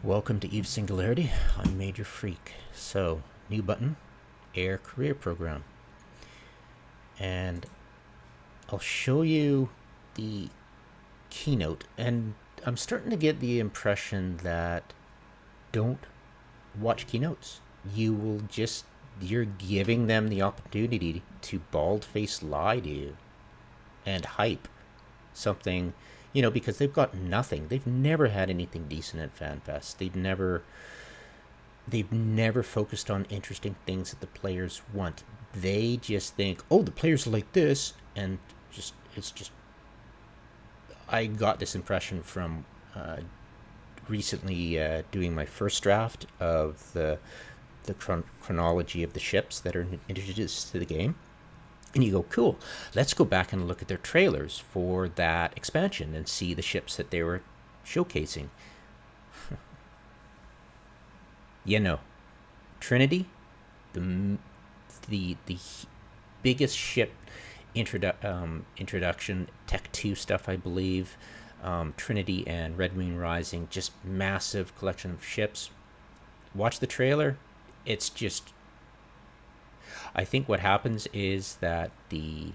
Welcome to Eve's Singularity. I'm Major Freak. So, new button, Air Career Program. And I'll show you the keynote. And I'm starting to get the impression that don't watch keynotes. You're giving them the opportunity to bald-faced lie to you and hype something, because they've got nothing. They've never had anything decent at FanFest. They've never focused on interesting things that the players want. They just think, oh, the players are like this, and I got this impression from recently doing my first draft of the chronology of the ships that are introduced to the game. And you go, cool, let's go back and look at their trailers for that expansion and see the ships that they were showcasing. Trinity, the biggest ship introduction, Tech 2 stuff, I believe. Trinity and Red Moon Rising, just massive collection of ships. Watch the trailer. It's just, I think what happens is that the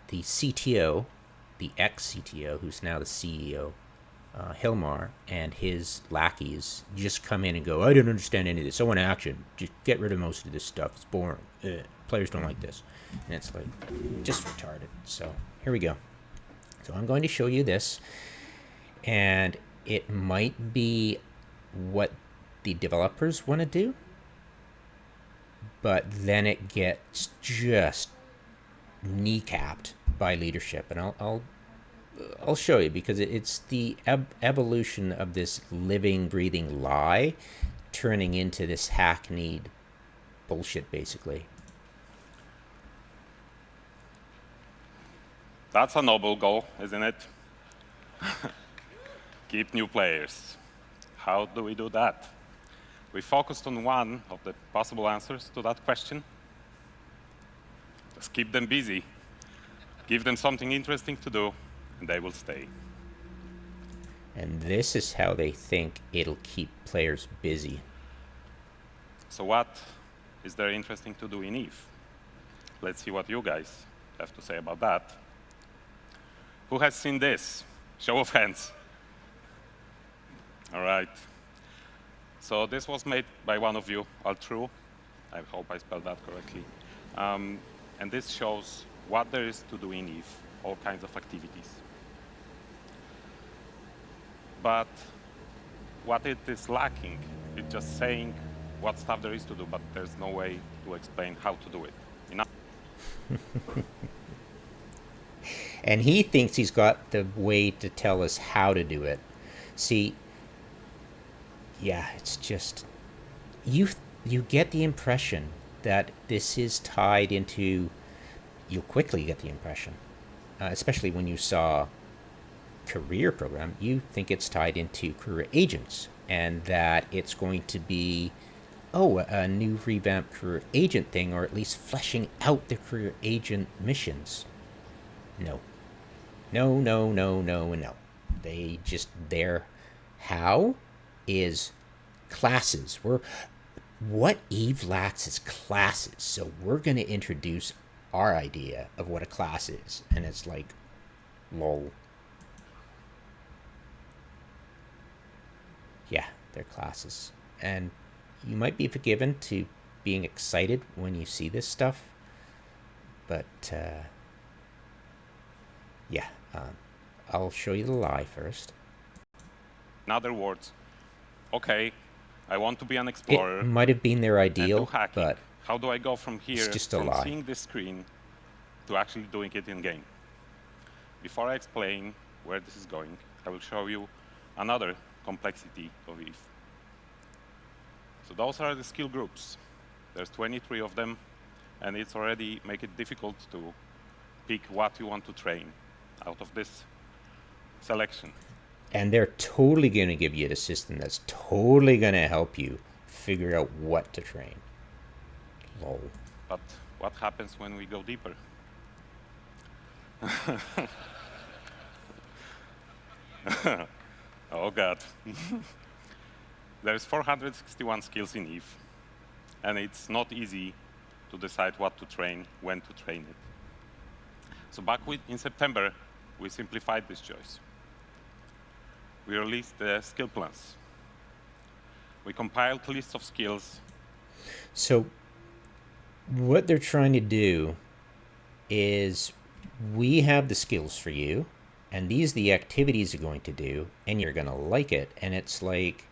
CTO, the ex-CTO, who's now the CEO, Hilmar, and his lackeys just come in and go, I don't understand any of this. I want action. Just get rid of most of this stuff. It's boring. Players don't like this. And it's like, just retarded. So here we go. So I'm going to show you this. And it might be what the developers want to do, but then it gets just kneecapped by leadership. And I'll show you, because it's the evolution of this living, breathing lie turning into this hackneyed bullshit, basically. That's a noble goal, isn't it? Keep new players. How do we do that? We focused on one of the possible answers to that question. Just keep them busy. Give them something interesting to do, and they will stay. And this is how they think it'll keep players busy. So what is there interesting to do in Eve? Let's see what you guys have to say about that. Who has seen this? Show of hands. All right. So this was made by one of you, Altru. I hope I spelled that correctly. And this shows what there is to do in Eve, all kinds of activities. But what it is lacking, it's just saying what stuff there is to do, but there's no way to explain how to do it. And he thinks he's got the way to tell us how to do it. See, yeah, it's just, you get the impression that this is tied into, you'll quickly get the impression, especially when you saw career program, you think it's tied into career agents, and that it's going to be, a new revamped career agent thing, or at least fleshing out the career agent missions. No. Their how is classes. What Eve lacks is classes, so we're going to introduce our idea of what a class is, and it's like, lol. Yeah, they're classes. And you might be forgiven to being excited when you see this stuff, but I'll show you the lie first. In other words, okay, I want to be an explorer. It might have been their ideal, but how do I go from here, just a lie. Seeing this screen to actually doing it in game? Before I explain where this is going, I will show you another complexity of Eve. So those are the skill groups. There's 23 of them, and it's already make it difficult to pick what you want to train out of this selection. And they're totally going to give you the system that's totally going to help you figure out what to train. Lol. But what happens when we go deeper? Oh, God. There's 461 skills in Eve, and it's not easy to decide what to train, when to train it. So back in September, we simplified this choice. We released the skill plans. We compiled a list of skills. So what they're trying to do is we have the skills for you, and these are the activities you're going to do, and you're going to like it. And it's like,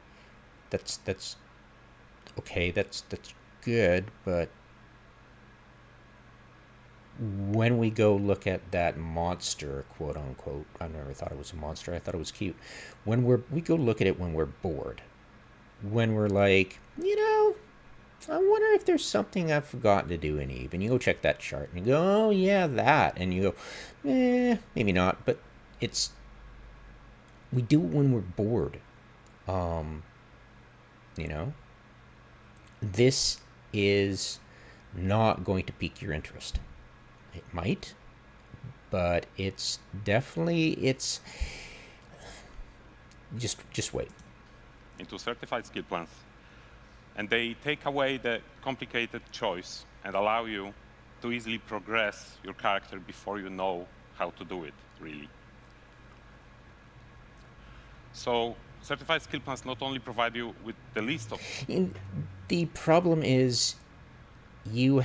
that's okay, that's good, but when we go look at that monster, quote unquote, I never thought it was a monster, I thought it was cute. When we go look at it when we're bored, when we're like, I wonder if there's something I've forgotten to do in Eve. And you go check that chart and you go, oh yeah, that. And you go, maybe not. But we do it when we're bored. This is not going to pique your interest. It might, but it's just wait. Into certified skill plans. And they take away the complicated choice and allow you to easily progress your character before you know how to do it, really. So certified skill plans not only provide you with the list of... The problem is you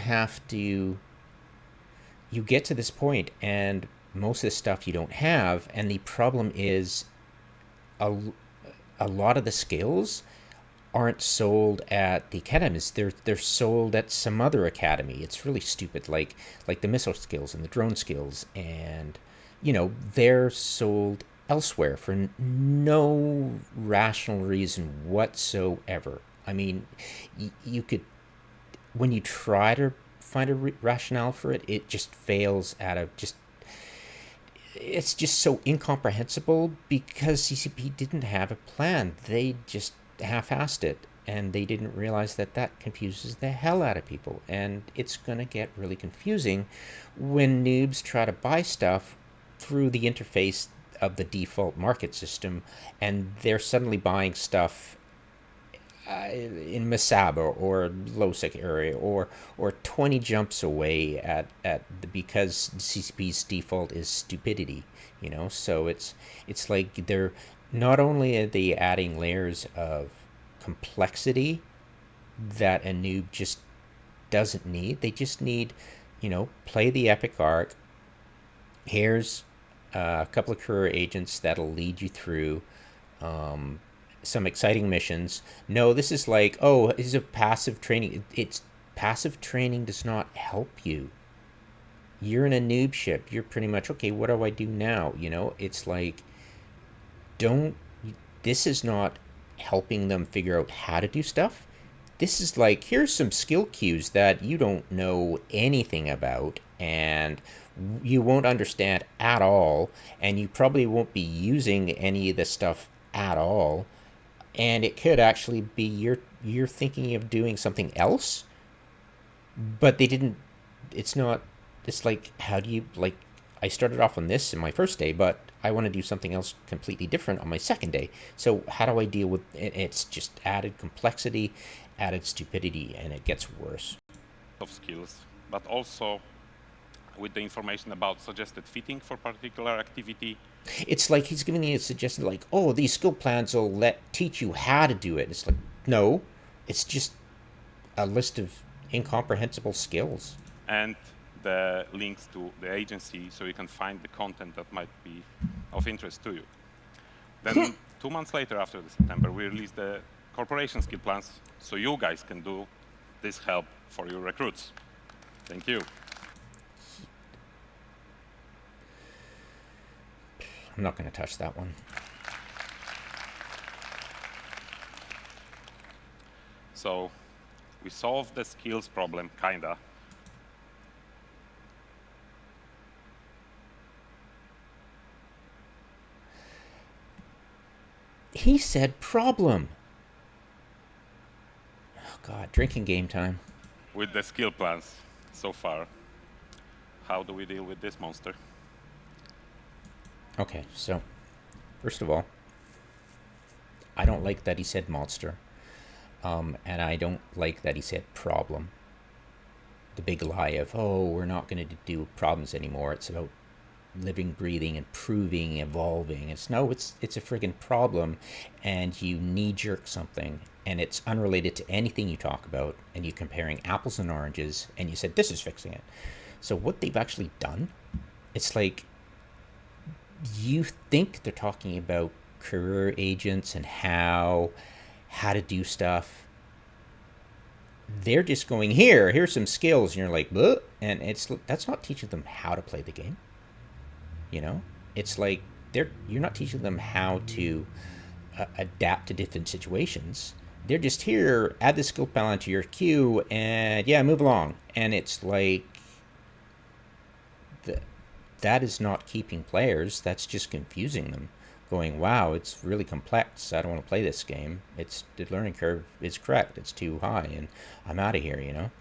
get to this point and most of the stuff you don't have, and the problem is a lot of the skills aren't sold at the academies. They're sold at some other academy. It's really stupid, like the missile skills and the drone skills, and they're sold elsewhere for no rational reason whatsoever. I mean, you could, when you try to find a rationale for it, it just fails out of just. It's just so incomprehensible because CCP didn't have a plan. They just half-assed it, and they didn't realize that confuses the hell out of people, and it's going to get really confusing when noobs try to buy stuff through the interface of the default market system, and they're suddenly buying stuff in Masaba or Losec area or 20 jumps away because CCP's default is stupidity, so it's like they're not only are they adding layers of complexity that a noob just doesn't need, they just need, play the epic arc. Here's a couple of career agents that'll lead you through some exciting missions. No, this is like, this is a passive training. It's passive training does not help you. You're in a noob ship. You're pretty much, okay, what do I do now? It's like, this is not helping them figure out how to do stuff. This is like, here's some skill cues that you don't know anything about, and you won't understand at all, and you probably won't be using any of the stuff at all, and it could actually be you're thinking of doing something else, but they didn't. It's like, how do you, like, I started off on this in my first day, but I want to do something else completely different on my second day. So how do I deal with it? It's just added complexity, added stupidity, and it gets worse. Of skills, but also with the information about suggested fitting for particular activity. It's like he's giving you a suggestion, like, these skill plans will teach you how to do it. It's like, no, it's just a list of incomprehensible skills. And the links to the agency so you can find the content that might be of interest to you. Then 2 months later, after the September, we released the corporation skill plans so you guys can do this help for your recruits. Thank you. I'm not going to touch that one. So we solved the skills problem, kinda. He said problem. Oh God, drinking game time. With the skill plans so far, how do we deal with this monster? Okay, so first of all, I don't like that he said monster. And I don't like that he said problem. The big lie of, oh, we're not going to do problems anymore. It's about living, breathing, improving, evolving. It's a friggin' problem, and you knee jerk something, and it's unrelated to anything you talk about, and you're comparing apples and oranges, and you said this is fixing it. So what they've actually done, it's like you think they're talking about career agents and how to do stuff. They're just going, here's some skills, and you're like, bleh. And that's not teaching them how to play the game. You know, it's like you're not teaching them how to adapt to different situations. They're just here, add the skill pile onto your queue, and yeah, move along. And it's like that is not keeping players. That's just confusing them. Going, wow, it's really complex. I don't want to play this game. It's the learning curve is correct. It's too high, and I'm out of here. You know.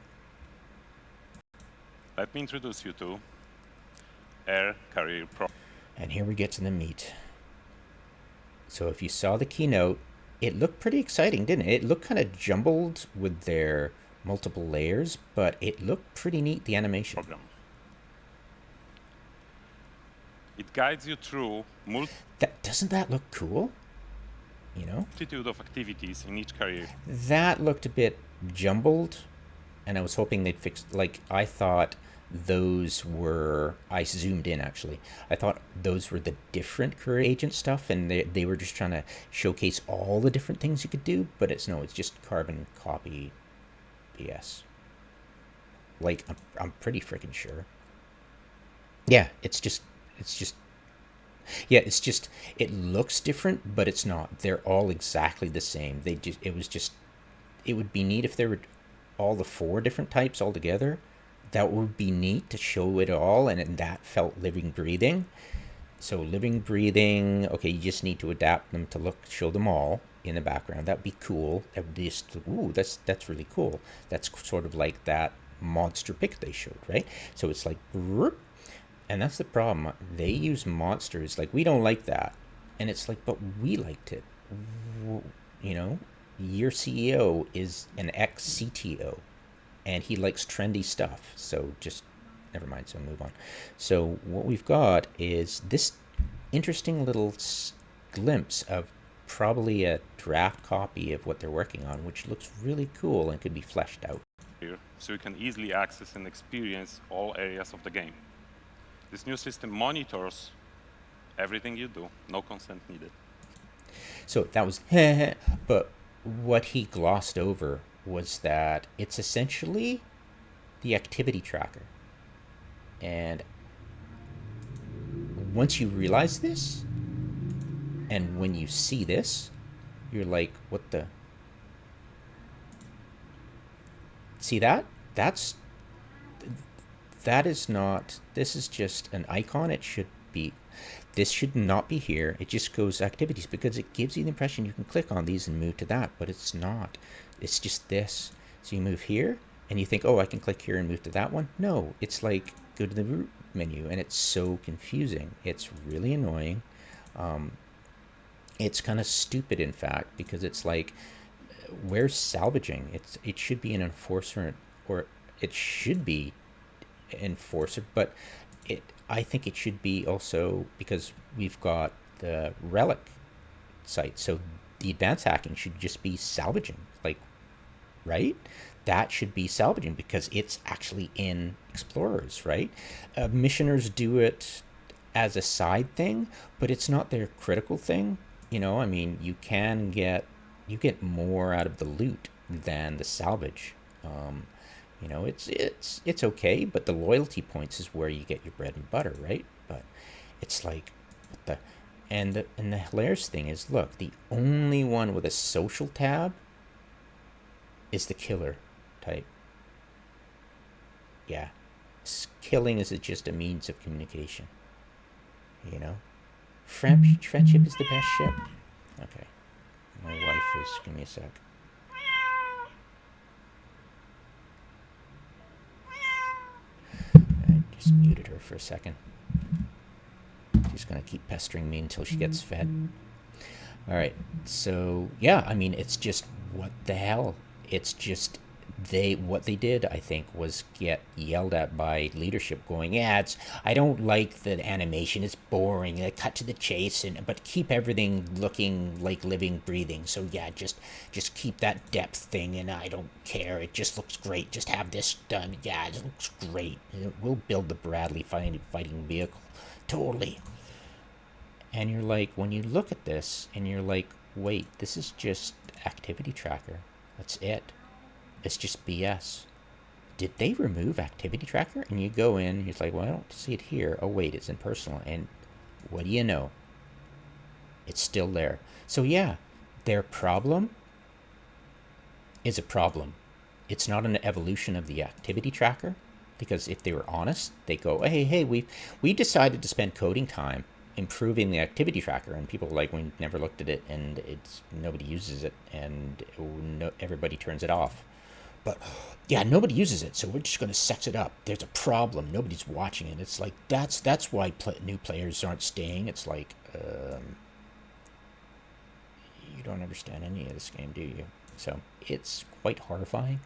Let me introduce you to Air Career Pro. And here we get to the meat. So if you saw the keynote, it looked pretty exciting, didn't it? It looked kind of jumbled with their multiple layers, but it looked pretty neat, the animation. Program. It guides you through doesn't that look cool? You know? Multitude of activities in each career. That looked a bit jumbled, and I was hoping they'd fix, like, I thought those were, I zoomed in actually, I thought those were the different career agent stuff, and they were just trying to showcase all the different things you could do, but it's just carbon copy BS. Like, I'm pretty freaking sure. Yeah, it looks different, but it's not. They're all exactly the same. It would be neat if there were all the 4 different types all together. That would be neat to show it all, and that felt living, breathing. So living, breathing, okay, you just need to adapt them to show them all in the background. That'd be cool. That would just, ooh, that's really cool. That's sort of like that monster pic they showed, right? So it's like, and that's the problem. They use monsters. Like, we don't like that. And it's like, but we liked it. You know, your CEO is an ex-CTO, and he likes trendy stuff. So just, never mind, so move on. So what we've got is this interesting little glimpse of probably a draft copy of what they're working on, which looks really cool and could be fleshed out. So you can easily access and experience all areas of the game. This new system monitors everything you do, no consent needed. So that was, but what he glossed over was that it's essentially the activity tracker. And once you realize this, and when you see this, you're like, what the? See that? That is not, this is just an icon. This should not be here. It just goes activities, because it gives you the impression you can click on these and move to that, but it's not. It's just this. So you move here, and you think, oh, I can click here and move to that one. No, it's like, go to the root menu, and it's so confusing. It's really annoying. It's kind of stupid, in fact, because it's like, where's salvaging? It should be an enforcer, or it should be enforcer, but I think it should be also, because we've got the relic site, so the advanced hacking should just be salvaging, like, right? That should be salvaging because it's actually in explorers, right? Missioners do it as a side thing, but it's not their critical thing. You know, I mean, you get more out of the loot than the salvage. You know, it's okay, but the loyalty points is where you get your bread and butter, right? But it's like, what the, and the hilarious thing is, look, the only one with a social tab is the killer type. Yeah, killing is just a means of communication. You know, friendship is the best ship. Okay, my wife is. Give me a sec. I just muted her for a second. She's gonna keep pestering me until she gets fed. All right, so yeah, I mean, it's just what the hell? It's just what they did, I think, was get yelled at by leadership going, yeah, it's, I don't like the animation, it's boring, cut to the chase, and but keep everything looking like living, breathing. So yeah, just keep that depth thing, and I don't care, it just looks great, just have this done. Yeah, it looks great, we'll build the Bradley fighting vehicle, totally. And you're like, when you look at this and you're like, wait, this is just activity tracker, that's it, it's just BS. Did they remove activity tracker? And you go in, it's like, well, I don't see it here. Oh wait, it's in personal. And what do you know, it's still there. So yeah, their problem is a problem. It's not an evolution of the activity tracker, because if they were honest, they go, hey, we decided to spend coding time improving the activity tracker, and people are like, we never looked at it, and it's nobody uses it, and everybody turns it off. But yeah, nobody uses it, so we're just going to sex it up. There's a problem. Nobody's watching it. It's like that's why new players aren't staying. It's like, you don't understand any of this game, do you? So it's quite horrifying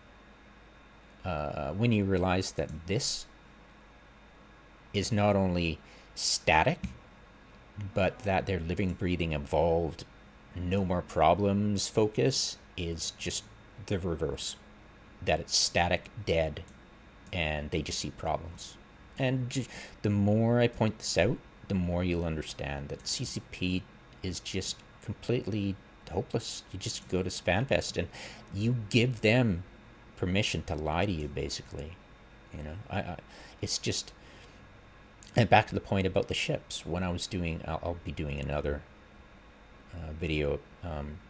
when you realize that this is not only static, but that their living, breathing, evolved, no more problems focus is just the reverse. That it's static, dead, and they just see problems. And the more I point this out, the more you'll understand that CCP is just completely hopeless. You just go to SpanFest and you give them permission to lie to you, basically. You know, it's just. And back to the point about the ships. When I was doing, I'll be doing another video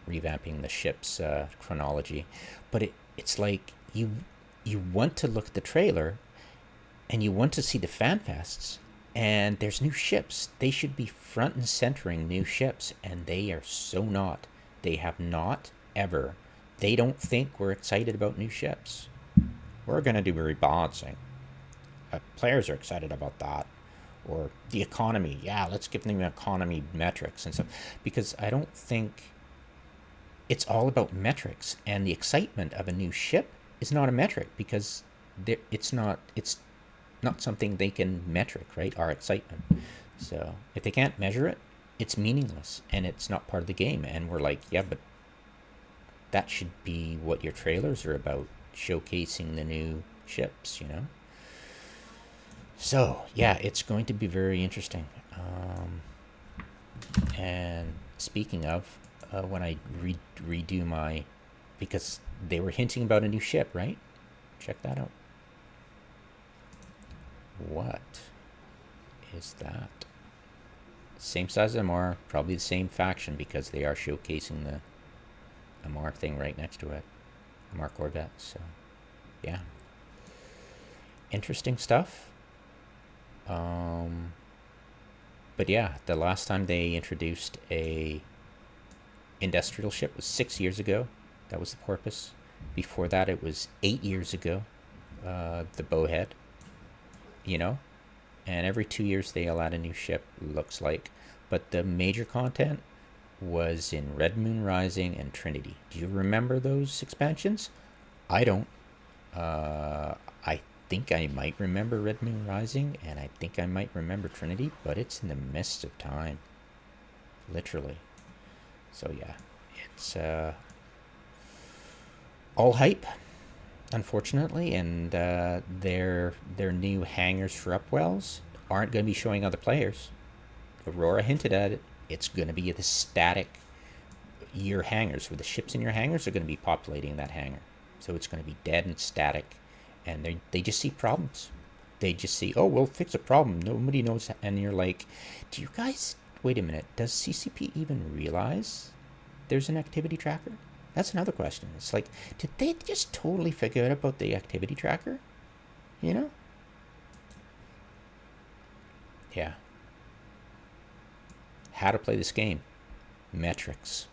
revamping the ship's chronology, but it's like you want to look at the trailer and you want to see the fan fests, and there's new ships. They should be front and centering new ships, and they are so not. They have not ever. They don't think we're excited about new ships. We're going to do rebalancing. Players are excited about that. Or the economy. Yeah, let's give them economy metrics and stuff. Because I don't think it's all about metrics, and the excitement of a new ship is not a metric, because it's not something they can metric, right? Our excitement. So if they can't measure it, it's meaningless, and it's not part of the game. And we're like, yeah, but that should be what your trailers are about, showcasing the new ships, you know? So yeah, it's going to be very interesting. And speaking of, when I redo my, because they were hinting about a new ship, right? Check that out. What is that? Same size as MR, probably the same faction, because they are showcasing the MR thing right next to it. MR Corvette, so yeah. Interesting stuff. But yeah, the last time they introduced a industrial ship was 6 years ago. That was the Porpoise. Before that, it was 8 years ago. The Bowhead. You know, and every 2 years they'll add a new ship. Looks like, but the major content was in Red Moon Rising and Trinity. Do you remember those expansions? I don't. I think I might remember Red Moon Rising, and I think I might remember Trinity, but it's in the mist of time, literally. So yeah, it's all hype, unfortunately, and their new hangars for Upwells aren't going to be showing other players. Aurora hinted at it. It's going to be the static your hangars, where the ships in your hangars are going to be populating that hangar. So it's going to be dead and static, and they just see problems. They just see, oh, we'll fix a problem. Nobody knows. And you're like, do you guys, wait a minute, does CCP even realize there's an activity tracker? That's another question. It's like, did they just totally forget about the activity tracker? You know? Yeah. How to play this game. Metrics.